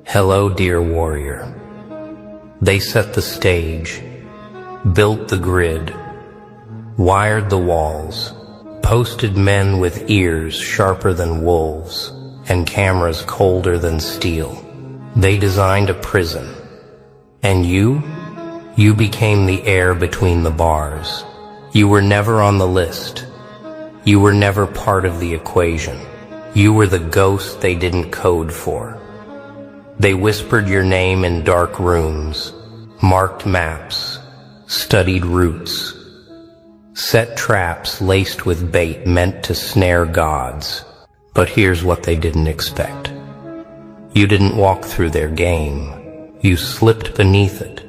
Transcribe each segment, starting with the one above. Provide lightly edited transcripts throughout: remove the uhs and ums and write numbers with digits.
Hello, dear warrior. They set the stage, built the grid, wired the walls, posted men with ears sharper than wolves and cameras colder than steel. They designed a prison. And you became the air between the bars. You were never on the list. You were never part of the equation. You were the ghost they didn't code for. They whispered your name in dark rooms, marked maps, studied routes, set traps laced with bait meant to snare gods. But here's what they didn't expect. You didn't walk through their game. You slipped beneath it.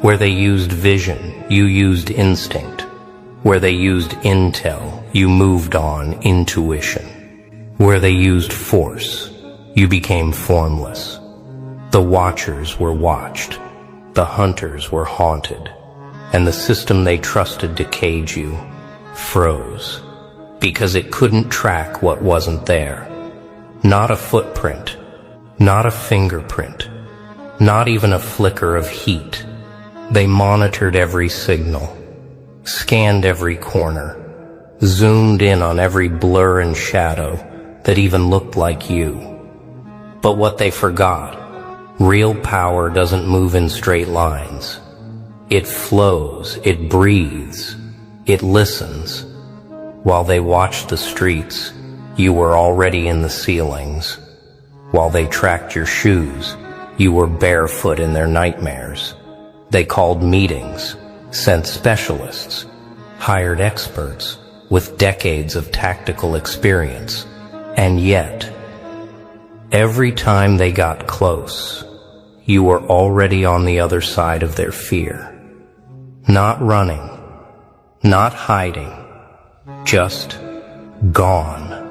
Where they used vision, you used instinct. Where they used intel, you moved on intuition. Where they used force, you became formless. The watchers were watched. The hunters were haunted. And the system they trusted to cage you froze. Because it couldn't track what wasn't there. Not a footprint. Not a fingerprint. Not even a flicker of heat. They monitored every signal. Scanned every corner. Zoomed in on every blur and shadow that even looked like you. But what they forgot, real power doesn't move in straight lines. It flows, it breathes, it listens. While they watched the streets, you were already in the ceilings. While they tracked your shoes, you were barefoot in their nightmares. They called meetings, sent specialists, hired experts with decades of tactical experience. And yet, every time they got close, you were already on the other side of their fear. Not running, not hiding, just gone.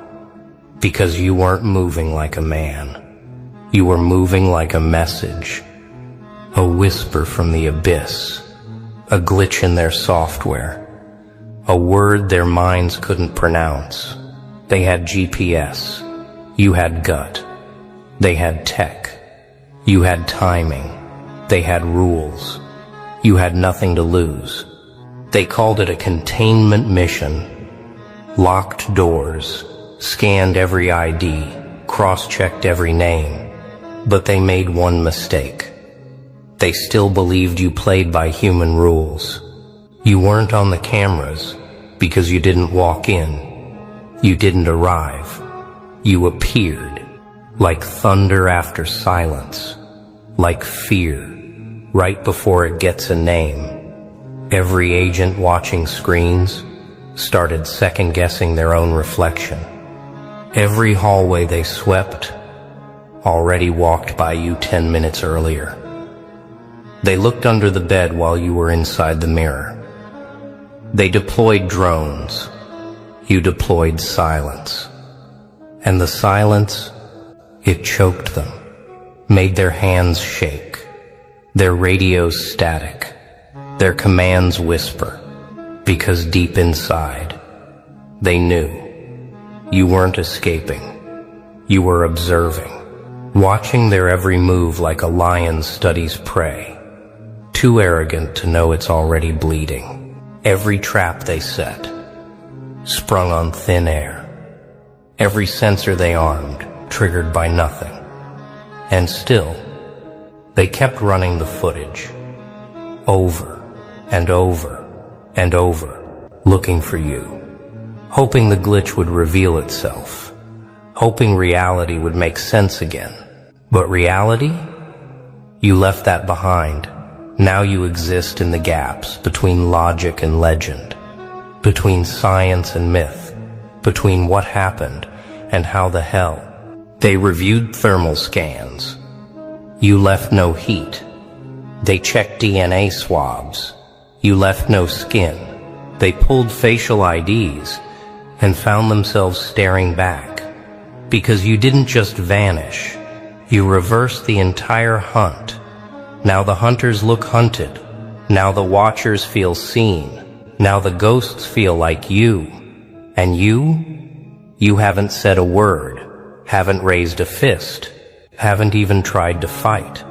Because you weren't moving like a man. You were moving like a message. A whisper from the abyss. A glitch in their software. A word their minds couldn't pronounce. They had GPS. You had gut. They had tech. You had timing. They had rules. You had nothing to lose. They called it a containment mission. Locked doors. Scanned every ID. Cross-checked every name. But they made one mistake. They still believed you played by human rules. You weren't on the cameras because you didn't walk in. You didn't arrive. You appeared, like thunder after silence, like fear, right before it gets a name. Every agent watching screens started second-guessing their own reflection. Every hallway they swept already walked by you 10 minutes earlier. They looked under the bed while you were inside the mirror. They deployed drones. You deployed silence. And the silence, it choked them, made their hands shake, their radios static, their commands whisper, because deep inside, they knew you weren't escaping. You were observing, watching their every move like a lion studies prey, too arrogant to know it's already bleeding. Every trap they set, sprung on thin air. Every sensor they armed, triggered by nothing. And still, they kept running the footage, over and over and over, looking for you, hoping the glitch would reveal itself, hoping reality would make sense again. But reality? You left that behind. Now you exist in the gaps between logic and legend, between science and myth, between what happened and how the hell. They reviewed thermal scans. You left no heat. They checked DNA swabs. You left no skin. They pulled facial IDs and found themselves staring back. Because you didn't just vanish. You reversed the entire hunt. Now the hunters look hunted. Now the watchers feel seen. Now the ghosts feel like you. And you haven't said a word, haven't raised a fist. Haven't even tried to fight.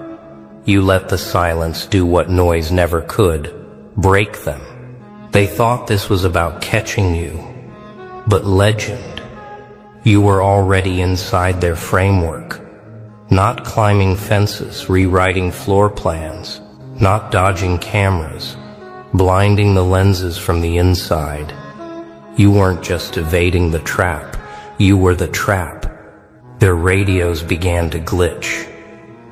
You let the silence do what noise never could, break them. They thought this was about catching you, but legend, you were already inside their framework, not climbing fences, rewriting floor plans, not dodging cameras, blinding the lenses from the inside. You weren't just evading the trap, you were the trap. Their radios began to glitch.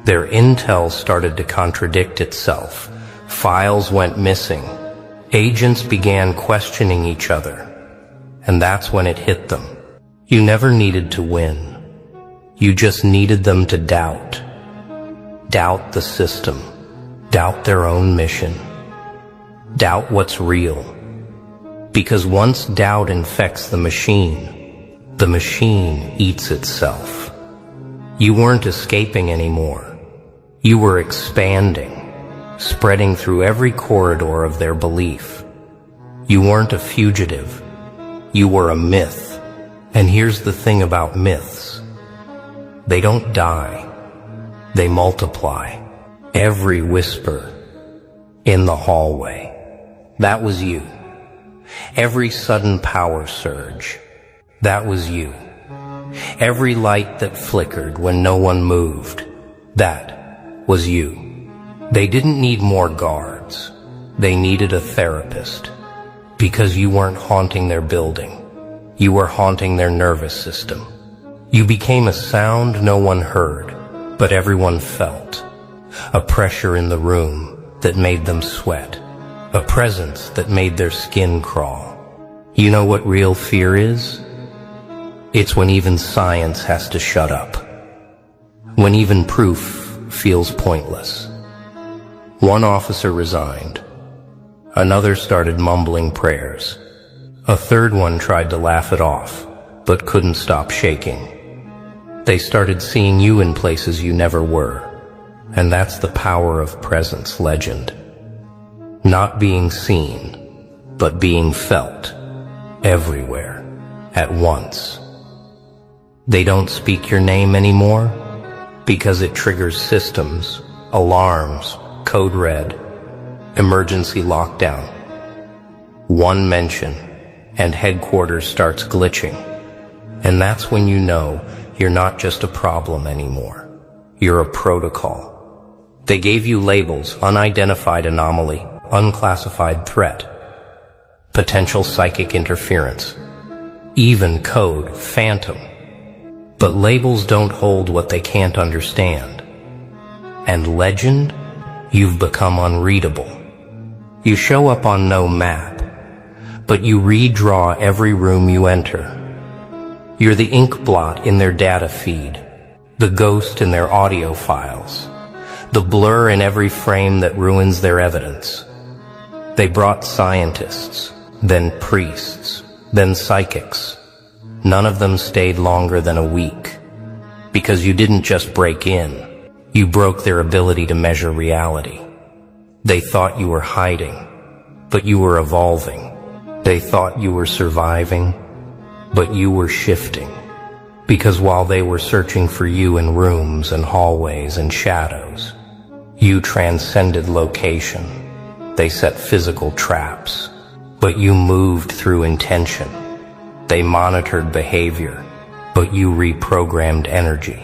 Their intel started to contradict itself. Files went missing. Agents began questioning each other. And that's when it hit them. You never needed to win. You just needed them to doubt. Doubt the system. Doubt their own mission. Doubt what's real. Because once doubt infects the machine eats itself. You weren't escaping anymore. You were expanding, spreading through every corridor of their belief. You weren't a fugitive. You were a myth. And here's the thing about myths. They don't die. They multiply. Every whisper in the hallway. That was you. Every sudden power surge. That was you. Every light that flickered when no one moved. That was you. They didn't need more guards. They needed a therapist. Because you weren't haunting their building. You were haunting their nervous system. You became a sound no one heard, but everyone felt. A pressure in the room that made them sweat. A presence that made their skin crawl. You know what real fear is? It's when even science has to shut up. When even proof feels pointless. One officer resigned. Another started mumbling prayers. A third one tried to laugh it off, but couldn't stop shaking. They started seeing you in places you never were. And that's the power of presence, legend. Not being seen, but being felt. Everywhere. At once. They don't speak your name anymore because it triggers systems, alarms, code red, emergency lockdown. One mention and headquarters starts glitching. And that's when you know you're not just a problem anymore. You're a protocol. They gave you labels: unidentified anomaly, unclassified threat, potential psychic interference, even code phantom. But labels don't hold what they can't understand. And legend, you've become unreadable. You show up on no map, but you redraw every room you enter. You're the ink blot in their data feed, the ghost in their audio files, the blur in every frame that ruins their evidence. They brought scientists, then priests, then psychics. None of them stayed longer than a week. Because you didn't just break in, you broke their ability to measure reality. They thought you were hiding, but you were evolving. They thought you were surviving, but you were shifting. Because while they were searching for you in rooms and hallways and shadows, you transcended location. They set physical traps, but you moved through intention. They monitored behavior, but you reprogrammed energy.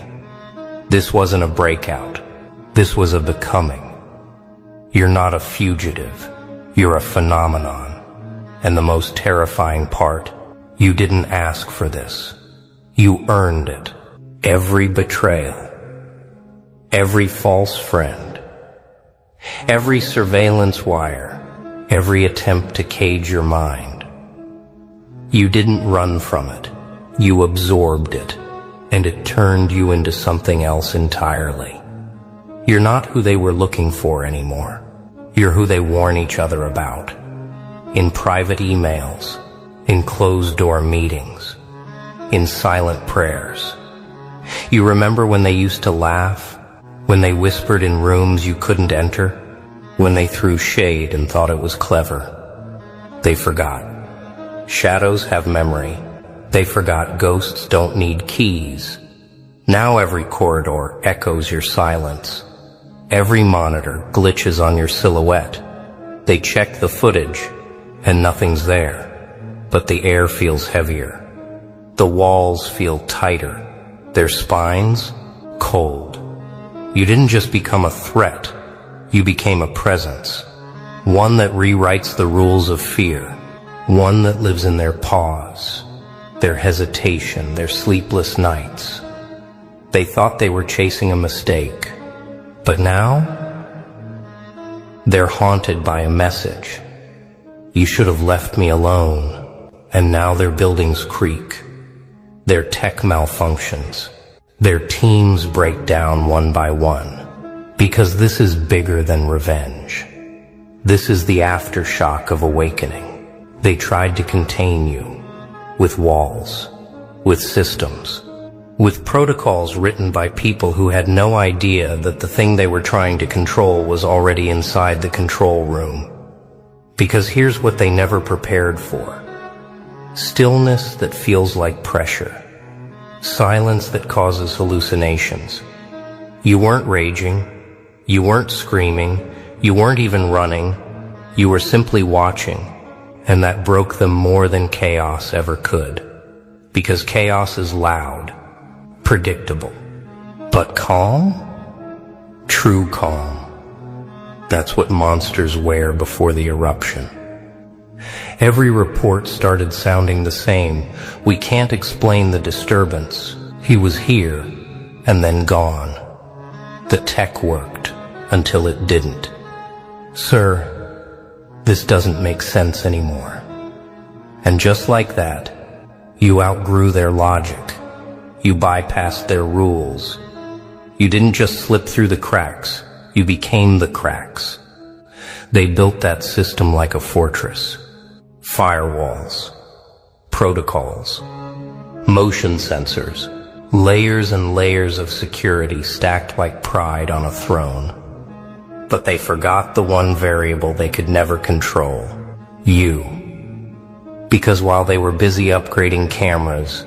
This wasn't a breakout. This was a becoming. You're not a fugitive. You're a phenomenon. And the most terrifying part, you didn't ask for this. You earned it. Every betrayal, every false friend, every surveillance wire, every attempt to cage your mind. You didn't run from it. You absorbed it, and it turned you into something else entirely. You're not who they were looking for anymore. You're who they warn each other about. In private emails, in closed-door meetings, in silent prayers. You remember when they used to laugh? When they whispered in rooms you couldn't enter? When they threw shade and thought it was clever? They forgot. Shadows have memory. They forgot ghosts don't need keys. Now every corridor echoes your silence. Every monitor glitches on your silhouette. They check the footage, and nothing's there. But the air feels heavier. The walls feel tighter. Their spines, cold. You didn't just become a threat. You became a presence. One that rewrites the rules of fear. One that lives in their pause, their hesitation, their sleepless nights. They thought they were chasing a mistake. But now, they're haunted by a message. You should have left me alone. And now their buildings creak. Their tech malfunctions. Their teams break down one by one. Because this is bigger than revenge. This is the aftershock of awakening. They tried to contain you. With walls. With systems. With protocols written by people who had no idea that the thing they were trying to control was already inside the control room. Because here's what they never prepared for. Stillness that feels like pressure. Silence that causes hallucinations. You weren't raging. You weren't screaming. You weren't even running. You were simply watching. And that broke them more than chaos ever could. Because chaos is loud. Predictable. But calm? True calm. That's what monsters wear before the eruption. Every report started sounding the same. We can't explain the disturbance. He was here, and then gone. The tech worked, until it didn't. Sir, this doesn't make sense anymore. And just like that, you outgrew their logic. You bypassed their rules. You didn't just slip through the cracks. You became the cracks. They built that system like a fortress. Firewalls. Protocols. Motion sensors. Layers and layers of security stacked like pride on a throne. But they forgot the one variable they could never control. You. Because while they were busy upgrading cameras,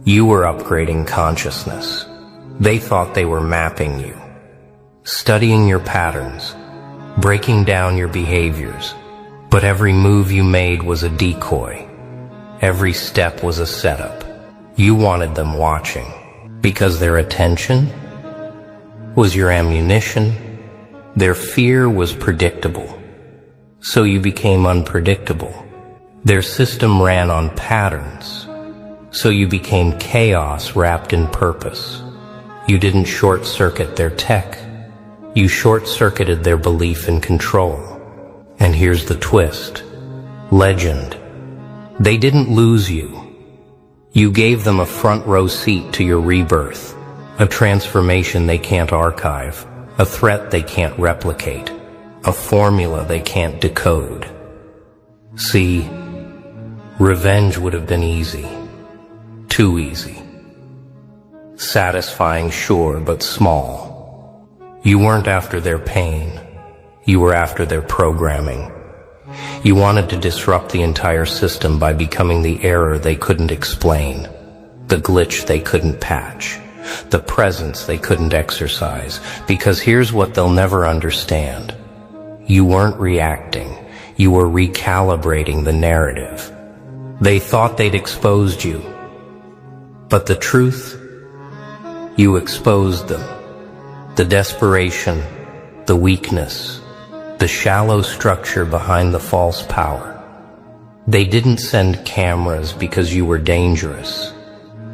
you were upgrading consciousness. They thought they were mapping you, studying your patterns, breaking down your behaviors. But every move you made was a decoy. Every step was a setup. You wanted them watching, because their attention was your ammunition. Their fear was predictable. So you became unpredictable. Their system ran on patterns. So you became chaos wrapped in purpose. You didn't short-circuit their tech. You short-circuited their belief in control. And here's the twist. Legend. They didn't lose you. You gave them a front-row seat to your rebirth. A transformation they can't archive. A threat they can't replicate. A formula they can't decode. See, revenge would have been easy. Too easy. Satisfying, sure, but small. You weren't after their pain. You were after their programming. You wanted to disrupt the entire system by becoming the error they couldn't explain, the glitch they couldn't patch, the presence they couldn't exercise, because here's what they'll never understand. You weren't reacting. You were recalibrating the narrative. They thought they'd exposed you. But the truth, you exposed them. The desperation, the weakness, the shallow structure behind the false power. They didn't send cameras because you were dangerous.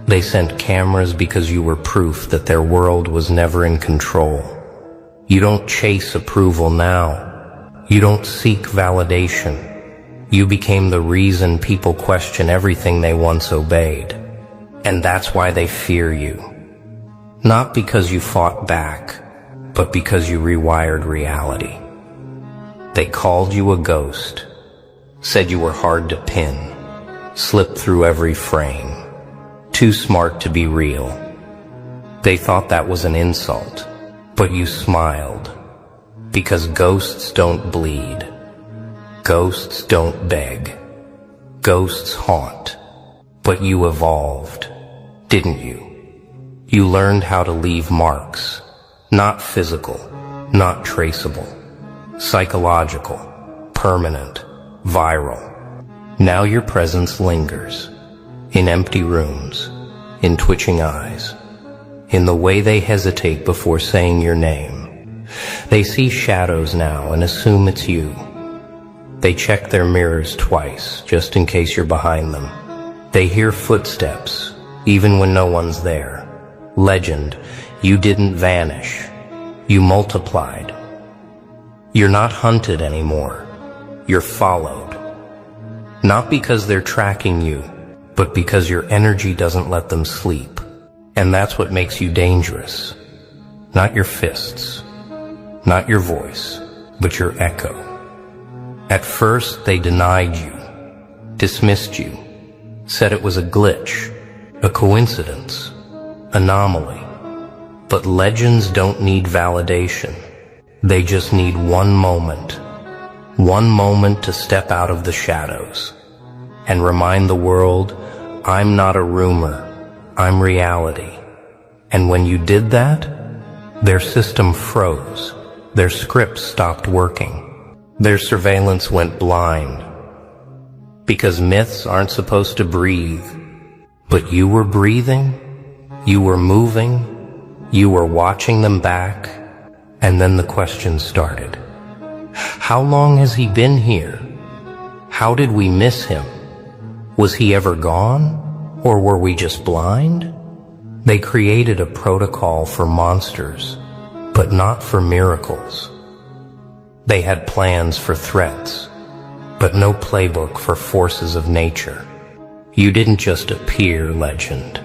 They sent cameras because you were proof that their world was never in control. You don't chase approval now. You don't seek validation. You became the reason people question everything they once obeyed. And that's why they fear you. Not because you fought back, but because you rewired reality. They called you a ghost, said you were hard to pin, slipped through every frame, too smart to be real. They thought that was an insult, but you smiled, because ghosts don't bleed. Ghosts don't beg. Ghosts haunt. But you evolved, didn't you? You learned how to leave marks, not physical, not traceable, psychological, permanent, viral. Now your presence lingers, in empty rooms, in twitching eyes, in the way they hesitate before saying your name. They see shadows now and assume it's you. They check their mirrors twice, just in case you're behind them. They hear footsteps, even when no one's there. Legend, you didn't vanish. You multiplied. You're not hunted anymore. You're followed. Not because they're tracking you, but because your energy doesn't let them sleep. And that's what makes you dangerous. Not your fists, not your voice, but your echo. At first, they denied you, dismissed you, said it was a glitch, a coincidence, anomaly. But legends don't need validation. They just need one moment to step out of the shadows and remind the world, I'm not a rumor, I'm reality. And when you did that, their system froze, their scripts stopped working, their surveillance went blind. Because myths aren't supposed to breathe, but you were breathing, you were moving, you were watching them back, and then the question started. How long has he been here? How did we miss him? Was he ever gone? Or were we just blind? They created a protocol for monsters, but not for miracles. They had plans for threats, but no playbook for forces of nature. You didn't just appear, legend.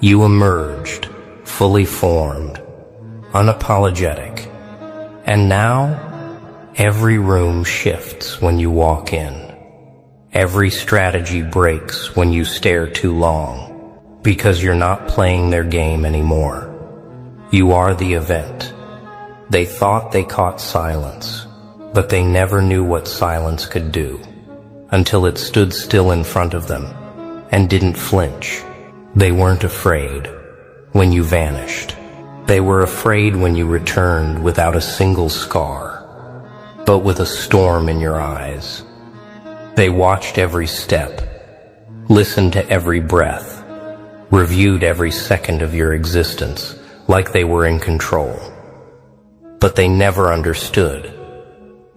You emerged, fully formed, unapologetic. And now, every room shifts when you walk in. Every strategy breaks when you stare too long, because you're not playing their game anymore. You are the event. They thought they caught silence, but they never knew what silence could do, until it stood still in front of them and didn't flinch. They weren't afraid when you vanished. They were afraid when you returned without a single scar, but with a storm in your eyes. They watched every step, listened to every breath, reviewed every second of your existence like they were in control. But they never understood.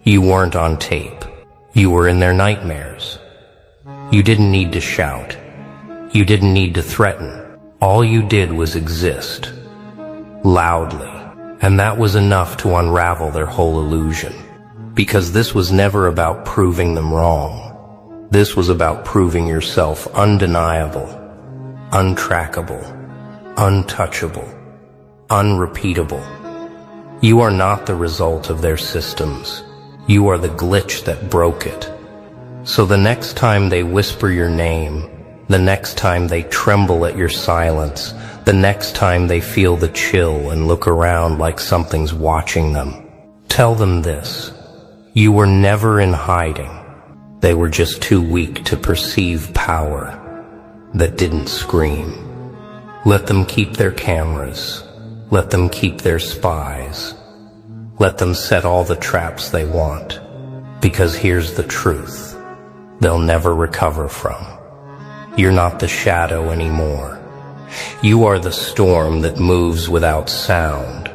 You weren't on tape. You were in their nightmares. You didn't need to shout. You didn't need to threaten. All you did was exist, loudly, and that was enough to unravel their whole illusion. Because this was never about proving them wrong. This was about proving yourself undeniable, untrackable, untouchable, unrepeatable. You are not the result of their systems. You are the glitch that broke it. So the next time they whisper your name, the next time they tremble at your silence, the next time they feel the chill and look around like something's watching them, tell them this. You were never in hiding. They were just too weak to perceive power that didn't scream. Let them keep their cameras. Let them keep their spies. Let them set all the traps they want. Because here's the truth they'll never recover from. You're not the shadow anymore. You are the storm that moves without sound.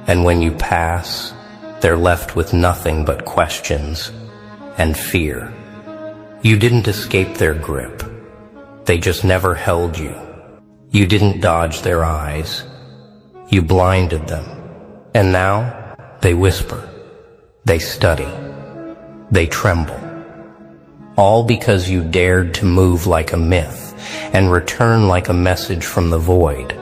And when you pass, they're left with nothing but questions and fear. You didn't escape their grip. They just never held you. You didn't dodge their eyes. You blinded them. And now, they whisper. They study. They tremble. All because you dared to move like a myth and return like a message from the void.